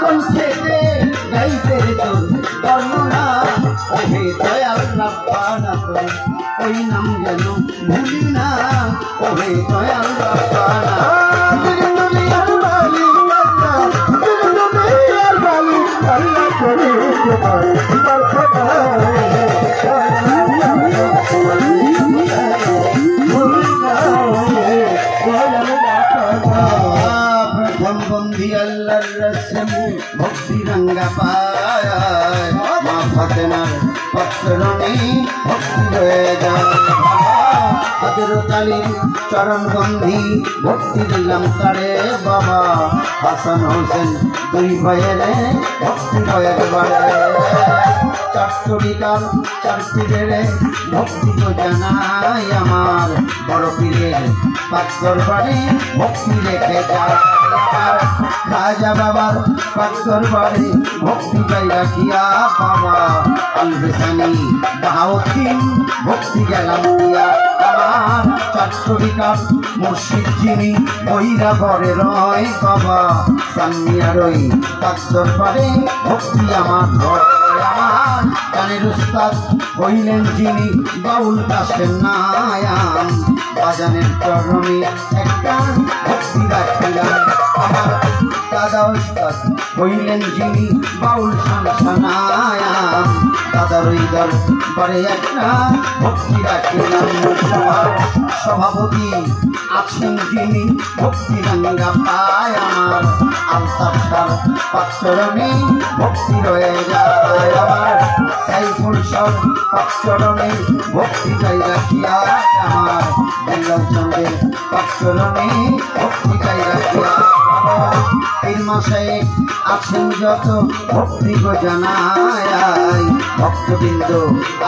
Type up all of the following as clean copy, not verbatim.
কণ্ঠেতে গাইতে তোর বর্ণনা ওহে দয়াল রাব্বানা তোর ওই নাম যেন ভুলি না ওহে দয়াল রাব্বানা প্রথম বন্ধি আল্লাহর রসম ভক্তি রঙ্গা পায় মা ফাতেমার পত্রণে ভক্তি হয়ে যায় হযরত আলীর চরণ বন্ধি ভক্তি দিলাম তারে বাবা হাসান হোসেন দুই ভাইয়েরে ভক্তি হয়ে বাড়ে চারটিকার চার পীরেরে ভক্তি তো জানাই আমার বড় পীরের পাঁচ দরবারে ভক্তি রেখে যায় খাজা বাবার পাঁচ দরবারে ভক্তি গাই রাখিয়া বাবা আলবেসানি বাহাউদ্দিন ভক্তি গেলাম দিয়া আমার চারটিকার মুর্শিদ যিনি বহিরা ঘরে রয় বাবা সান্নিয়ার ওই পাঁচ দরবারে ভক্তি আমার ঘরে আমার গানের উস্তাদ হইলেন যিনি বাউল কাশেম নায়াম বাজানের চরণে একটা ভক্তি রাখিলাম আমার দাদা উস্তাদ হইলেন যিনি বাউল শামসানায়াম দাদার ওই দরবারে একটা ভক্তি রাখিলাম সভাপতি আছেন যিনি ভক্তি রঙ্গা পায় আমার আলতাফ শাহ পাঁচচরণে ভক্তি রয়ে যায় আমার সাইফুল শাহ পাঁচচরণে ভক্তি গাই রাখিয়া আমার বেল্লাল চন্দ্রের পাঁচচরণে ভক্তি গাই রাখিয়া পীর মশাই আছেন যত ভক্তি গো জানাই ভক্তবৃন্দ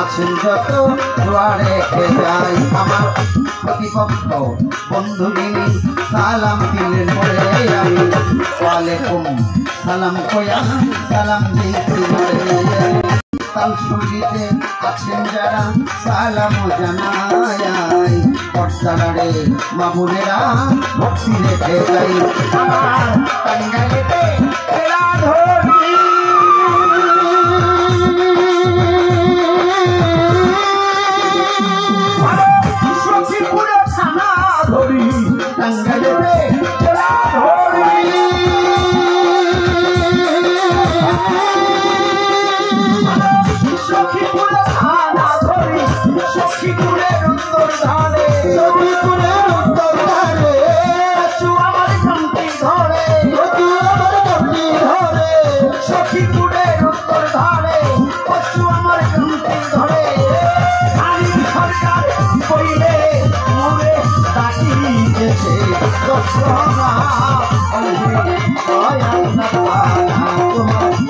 আছেন যত দুয়ারে যাই আমার প্রতিপক্ষ বন্ধুগিনী সালাম দিলেন বলে আমি ওয়ালাইকুম সালাম কয়া সালাম দিতে তাল সঙ্গীতে আছেন যারা সালাম জানাই পর্দারে বাবুরেরা ভক্তি রেখে যাই আমার টাঙ্গাইলেতে খেলা ধরি সখীপুরে থানা ধরি টাঙ্গাইলেতে খেলা ধরি সখীপুরে থানা ধরি সখীপুরের উত্তর ধারে সখীপুরের উত্তর ধারে আমার ঘন্টি ধরে আমার ঘন্টি ধরে সখীপুরের উত্তর ধারে আমার ঘন্টি ধরে খালি সরকার কইলে মনে তাকিয়েছে দর্শনা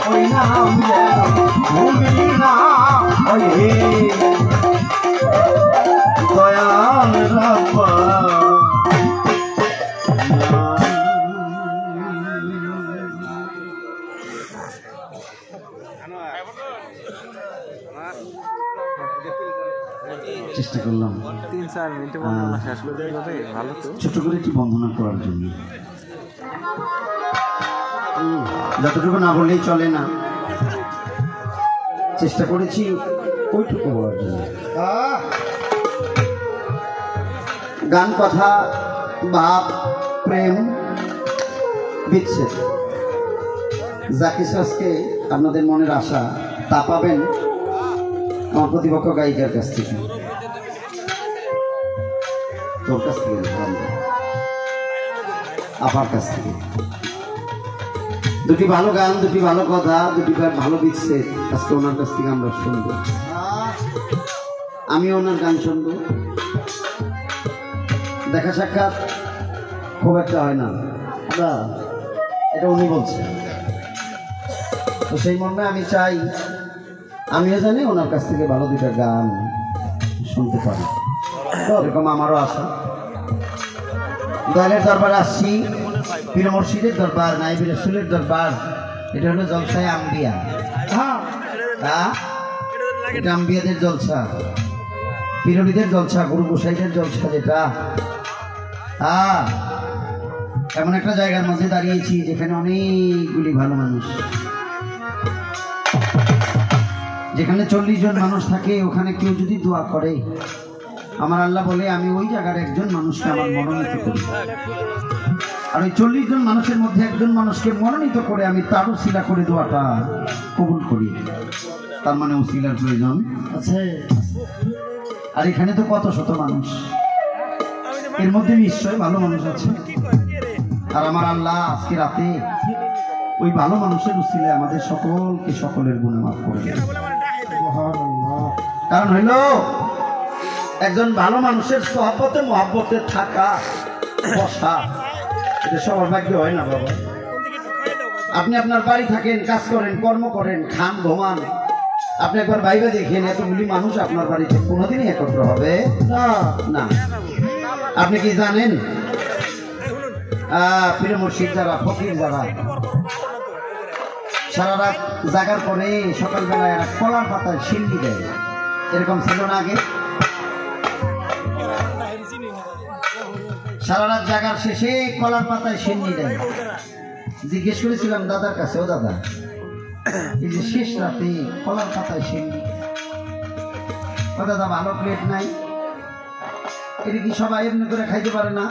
ওই নাম ভূমি না ওই দয়াল রাব্বা চেষ্টা করলাম 3-4 মিনিটে বন্ধনা শেষ করে দিলে ভালো তো ছোট করে একটু বন্ধনা করার জন্য যতটুকু না বললেই চলে না চেষ্টা করেছি ওইটুকু বলার জন্য গান কথা ভাব প্রেম বিচ্ছেদ যা কিছু আজকে আপনাদের মনের আশা তা পাবেন আমার প্রতিপক্ষ গায়িকার কাছ থেকে তোর কাছ থেকে আপার কাছ থেকে দুটি ভালো গান দুটি ভালো কথা দুটি ভালো বিচ্ছেদ আজকে ওনার কাছ থেকে আমরা শুনবো আমি ওনার গান শুনবো দেখা সাক্ষাৎ খুব একটা হয় না এটা উনি বলছেন তো সেই মর্মে আমি চাই আমিও জানি ওনার কাছ থেকে ভালো দুটা গান শুনতে পারি এরকম আমারও আশা দয়ালের দরবারে আসছি পীর মুর্শিদের দরবার নাইবি রাসূলের দরবার এটা হলো জলসায় আম্বিয়া এটা আম্বিয়াদের জলসা পীরদের জলসা গুরু গোসাইদের জলসা যেটা এমন একটা জায়গার মধ্যে দাঁড়িয়েছি যেখানে অনেকগুলি ভালো মানুষ, যেখানে 40 জন মানুষ থাকে। ওখানে কেউ যদি দোয়া করে, আমার আল্লাহ বলে আমি ওই জায়গার একজন মানুষকে আমার মনোনীত করি, আর ওই 40 জন মানুষের মধ্যে একজন মানুষকে মনোনীত করে আমি তার উসিলা করে দোয়াটা কবুল করি। তার মানে উসিলার প্রয়োজন আছে। আর এখানে তো কত শত মানুষ, এর মধ্যে নিশ্চয় ভালো মানুষ আছে। আর আমার আল্লাহ আজকে রাতে ওই ভালো মানুষের উসিলায় আমাদের সকলকে সকলের গুনাহ মাফ করে দেবে। কারণ হইল একজন ভালো মানুষের সহবতে মহব্বতে থাকা বসা, এটা সবার ভাগ্য হয় না বাবা। আপনি আপনার বাড়ি থাকেন, কাজ করেন, কর্ম করেন, খান, ঘুমান, আপনি একবার বাইরে দেখেন এতগুলি মানুষ আপনার বাড়িতে কোনোদিনই একত্র হবে না। আপনি কি জানেন পীর মুর্শিদ যারা, ফকির যারা সারা রাত জাগার পরে সকালবেলায় এরা কলার পাতায় সিন্নি দেয়, এরকম ছিল না আগে? সারা রাত জাগার শেষে কলার পাতায় সিন্নি দেয়। জিজ্ঞেস করেছিলাম দাদার কাছে, ও দাদা এই যে শেষ রাতে কলার পাতায় সিন্নি, ও দাদা ভালো প্লেট নাই, এটা কি সবাই এমনি করে খাইতে পারে না?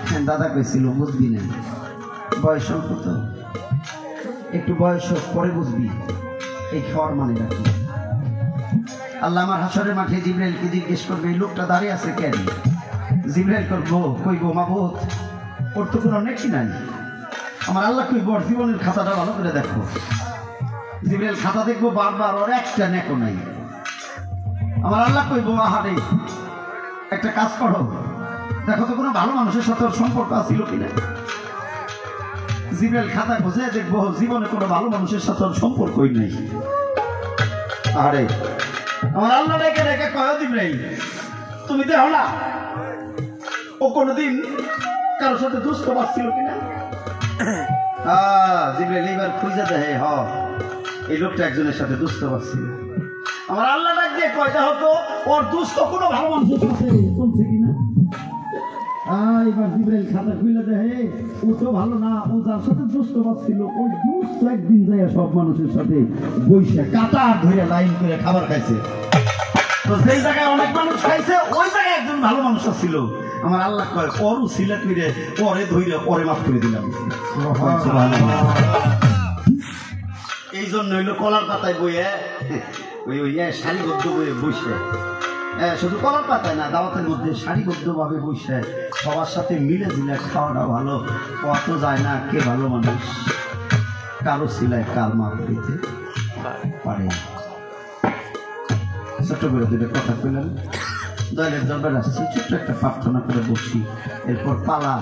হ্যাঁ দাদা কইছিল বুঝবি না, বয়স অল্প তো, একটু বয়স পরে বুঝবি এই খাওয়ার মানে রাখি। আল্লাহ আমার হাসরের মাঠে জিবরাইলকে জিজ্ঞেস করবে এই লোকটা দাঁড়িয়ে আছে কেন? জিবরাইল করবো, কইবো মাবুদ ওর তো কোনো নেকি নাই। আমার আল্লাহ কইবো ওর জীবনের খাতাটা ভালো করে দেখো। জিবরাইল খাতা দেখবো, বারবার ওর একটা নেকো নাই। আমার আল্লাহ কইবো আহারে একটা কাজ করো, দেখো তো কোনো ভালো মানুষের সাথে ওর সম্পর্ক আছিল কিনা। জিবরাইল খাতা খুঁজে দেখবো জীবনে কোনো ভালো মানুষের সাথে ওর সম্পর্কই নেই। আরে আমার আল্লাহ রেখে রেখে কয় জিবরাইল তুমি দেখো না ও কোনোদিন কারোর সাথে দুষ্ট বাসছিল কিনা। জিবরাইল এবার খুঁজে দেয়, হ এই লোকটা একজনের সাথে দুষ্ট বাসছিল। আমার আল্লাহ ডাক দিয়ে কয়টা হতো ওর দুষ্ট কোনো ভালো মানুষের সাথে চলছে কিনা। এবার জিবরাইল খাতা খুলে দেয়, ও তো ভালো না, ও যার সাথে দুষ্ট বাসছিল ওই দুষ্ট একদিন যায় সব মানুষের সাথে বইসে কাটার ধরে লাইন করে খাবার খাইছে। তো যেই জায়গায় অনেক মানুষ খাইছে ওই জায়গায় একজন ভালো মানুষ ছিল। আমার আল্লাহ কয় ওর উসিলা করে পরে ধরে পরে মাফ করে দিলাম। এই জন্য হইলো কলার পাতায় বইয়ে ওই ওই সারিবদ্ধ বইয়ে বসে, শুধু কলার পাতায় না দাওয়াতের মধ্যে সারিবদ্ধ ভাবে বসে সবার সাথে মিলে ঝিলে খাওয়াটা ভালো। কত যায় না কে ভালো মানুষ, কারো সিলায় কার মাফ দিতে পারে। ছোট্ট করে দুটো কথা কইলেন, দয়ালের দরবার আসছি, ছোট্ট একটা প্রার্থনা করে বসি, এরপর পালা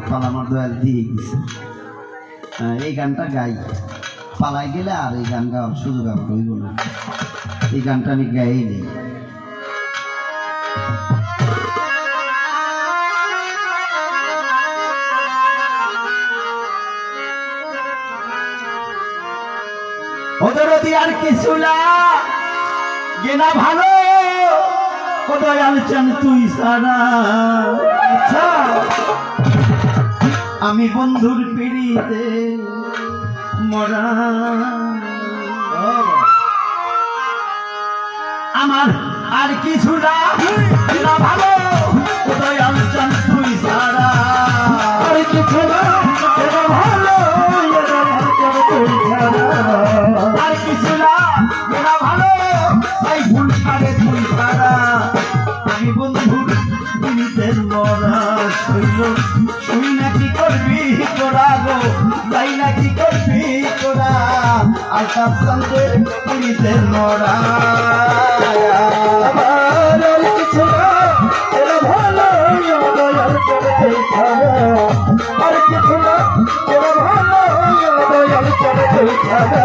পালা আমার দয়াল দিয়ে গেছে। এই গানটা গাই, পালাই গেলে আর এই গান গাওয়ার সুযোগ আমার হইব না, এই গানটা আমি গাই নেই। ওদের আর কিছু না গেনা ভালো দয়াল চান তুই সারা। আমি বন্ধুর পিড়িতে মরা, আমার আর কিছু না গেনা ভালো দয়াল চান তুই সারা। আর কিছু না গেনা ভালো আর কিছু না গেনা ভালো তাই ভুল সারে তুই সারা। আমি বন্ধুর পিড়িতের মরা, শৈল শুই না কি করবি তোরা গো, যাই না কি করবি তোরা, আর সব সঙ্গে পিড়িতের মরা। আমার কিছু না গেনা ভালো দয়াল করে খাওয়া, আর কিছু না গেনা ভালো দয়াল করে খাওয়া।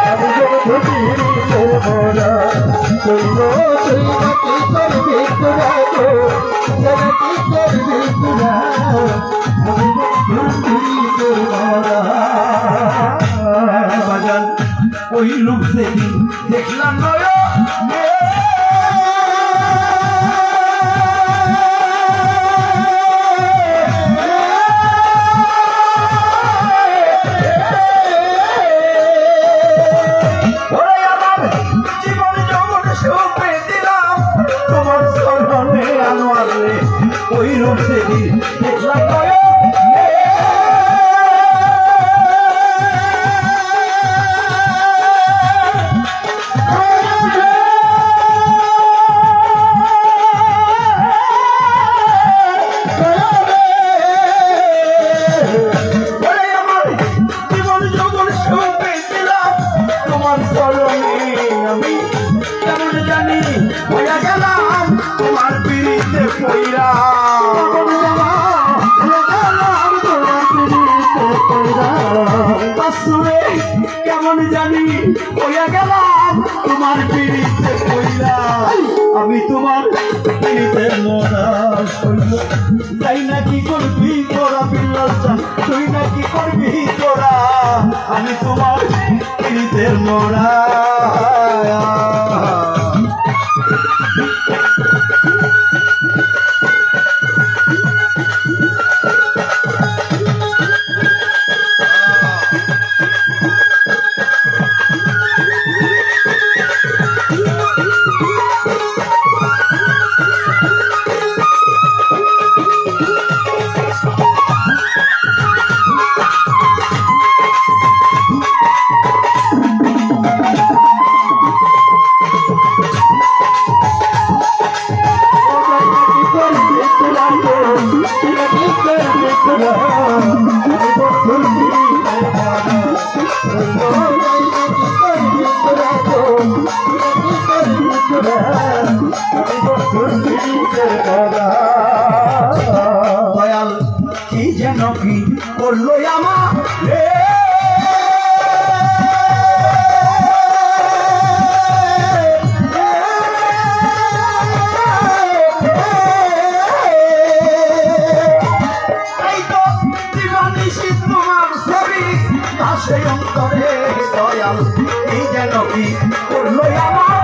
আমি বন্ধুর পিড়িতের মরা, শৈল শুই না কি করবি তোরা গো, যাই না কি করবি তোরা, আমি বন্ধুর পিড়িতের মরা। বাজান ওই লোক সেদিন দেখলাম নয় কইরা কেমন জানি হইয়া গেলাম তোমার পিড়িতে কইরা আমি তোমার পিড়িতে মরা শৈল তাই না কি করবি তোরা বিল্লাল তুই না কি করবি তোরা আমি তোমার পিড়িতে মরা দয়াল কি যেন কি করলো আমার তোমার ছবি আসে অন্তরে দয়াল কি যেন কি করলো আমার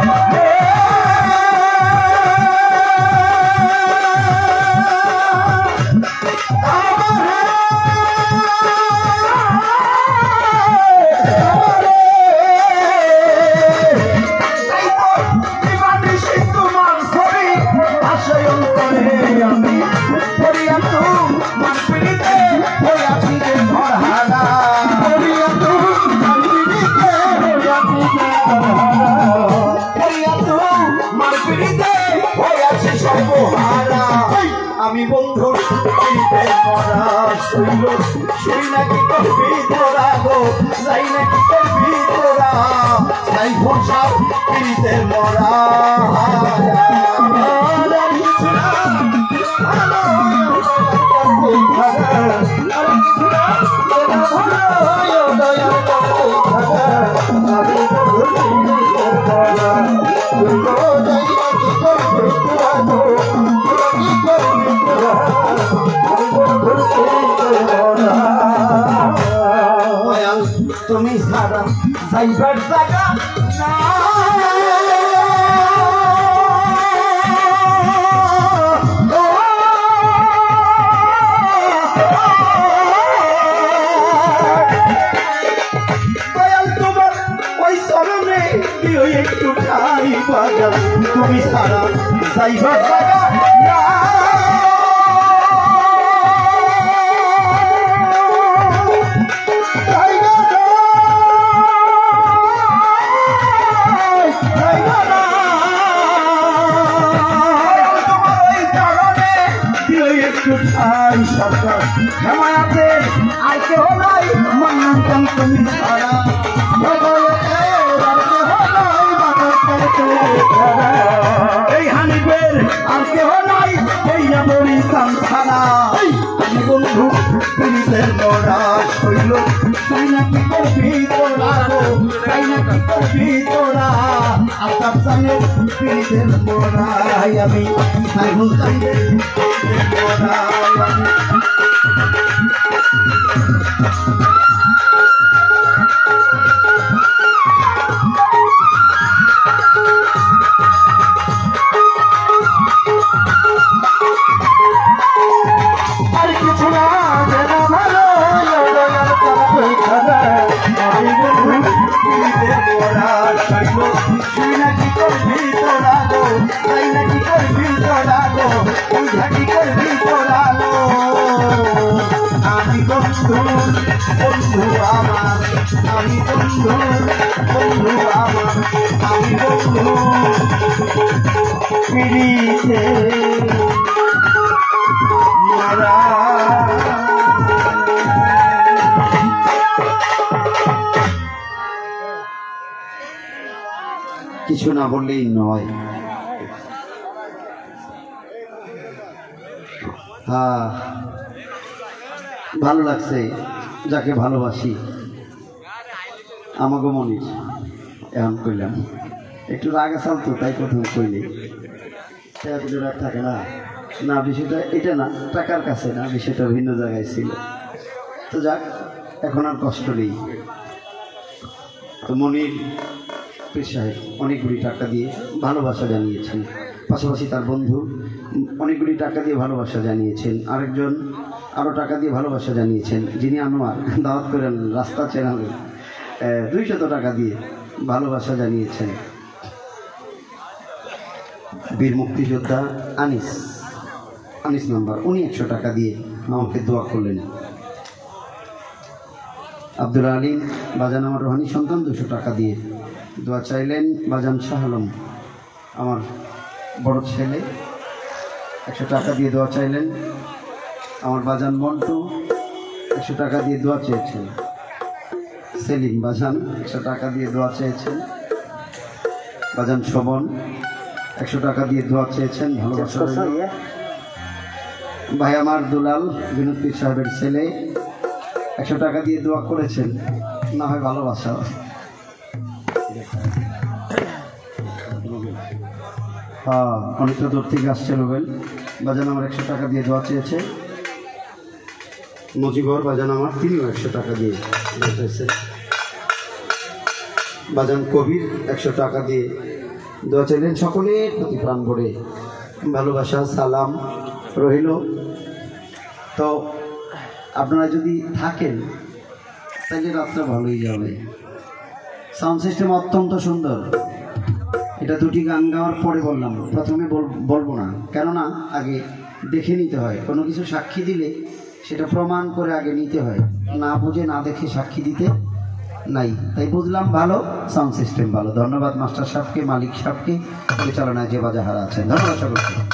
আমি বন্ধু মরা শৈল শুই নাকি করবি তোরা গো যাই নাকি করবি তোরা তাই ভরসা পিড়িতে মরা তুমি সারা যাইবার জায়গা দয়াল তোমার ওই চরণে দিও একটু ঠাই বাজার তুমি সারা যাইবার জায়গা হেমায়াতে আর কেহ নাই মান্নান তুমি ছাড়া এই হানিফের আর কেহ নাই কইয়া বলি ছাড়া আমি বন্ধু পিড়িতের মরা শৈল তাই নাকি করবি তোরা তাই নাকি করবি তোরা আকাশ জানে পিড়িতের মরা আমি সাইহুল জানে মরা আর কিছু না জানা ভালো আমি বন্ধু মরা শৈল শুই নাকি করবি তোরা গো তাই নাকি করবি তোরা গো বুঝাকি করবি তোরা গো আমি বন্ধু বন্ধু আমার আমি বন্ধু বন্ধু আমার আমি বন্ধু পিড়িতে মরা কিছু না বললেই নয় হ্যাঁ, ভালো লাগছে যাকে ভালোবাসি আমাকে মনির এমন কইলাম একটু রাগ আসাল তো তাই প্রথম কইনি রাগ থাকে না না বিষয়টা এটা না টাকার কাছে না বিষয়টা ভিন্ন জায়গায় ছিল তো যাক এখন আর কষ্ট নেই তো মনির পীর সাহেব অনেকগুলি টাকা দিয়ে ভালোবাসা জানিয়েছেন পাশাপাশি তার বন্ধু অনেকগুলি টাকা দিয়ে ভালোবাসা জানিয়েছেন আরেকজন আরও টাকা দিয়ে ভালোবাসা জানিয়েছেন যিনি আনোয়ার দাওয়াত করেন রাস্তা চ্যানেলে 200 টাকা দিয়ে ভালোবাসা জানিয়েছেন বীর মুক্তিযোদ্ধা আনিস নাম্বার উনি 100 টাকা দিয়ে আমাকে দোয়া করলেন আব্দুল আলিম বাজান আমার রোহানি সন্তান 200 টাকা দিয়ে দোয়া চাইলেন বাজান শাহ আলম আমার বড় ছেলে 100 টাকা দিয়ে দোয়া চাইলেন আমার বাজান মন্টু 100 টাকা দিয়ে দোয়া চেয়েছেন সেলিম বাজান 100 টাকা দিয়ে দোয়া চেয়েছেন বাজান শোভন 100 টাকা দিয়ে দোয়া চেয়েছেন ভালোবাসা ভাই আমার দুলাল বিনোদ পীর সাহেবের ছেলে 100 টাকা দিয়ে দোয়া করেছেন না হয় ভালোবাসা হ্যাঁ অনেকটা দূর থেকে আসছে রুবেল বাজান আমার 100 টাকা দিয়ে দোয়া চেয়েছে মজিবর বাজান আমার তিনিও 100 টাকা দিয়ে দোয়া চেয়েছে বাজান কবির 100 টাকা দিয়ে দোয়া চাইলেন সকলের প্রতি প্রাণ ভরে ভালোবাসা সালাম রহিল তো আপনারা যদি থাকেন তাহলে রাতটা ভালোই যাবে সাউন্ড সিস্টেম অত্যন্ত সুন্দর এটা দুটি গান গাওয়ার পরে বললাম প্রথমে বলবো না কেননা আগে দেখে নিতে হয় কোনো কিছু সাক্ষী দিলে সেটা প্রমাণ করে আগে নিতে হয় না বুঝে না দেখে সাক্ষী দিতে নাই তাই বুঝলাম ভালো সাউন্ড সিস্টেম ভালো ধন্যবাদ মাস্টার সাহেবকে মালিক সাহেবকে পরিচালনায় যে বাজাহারা আছেন ধন্যবাদ সকলকে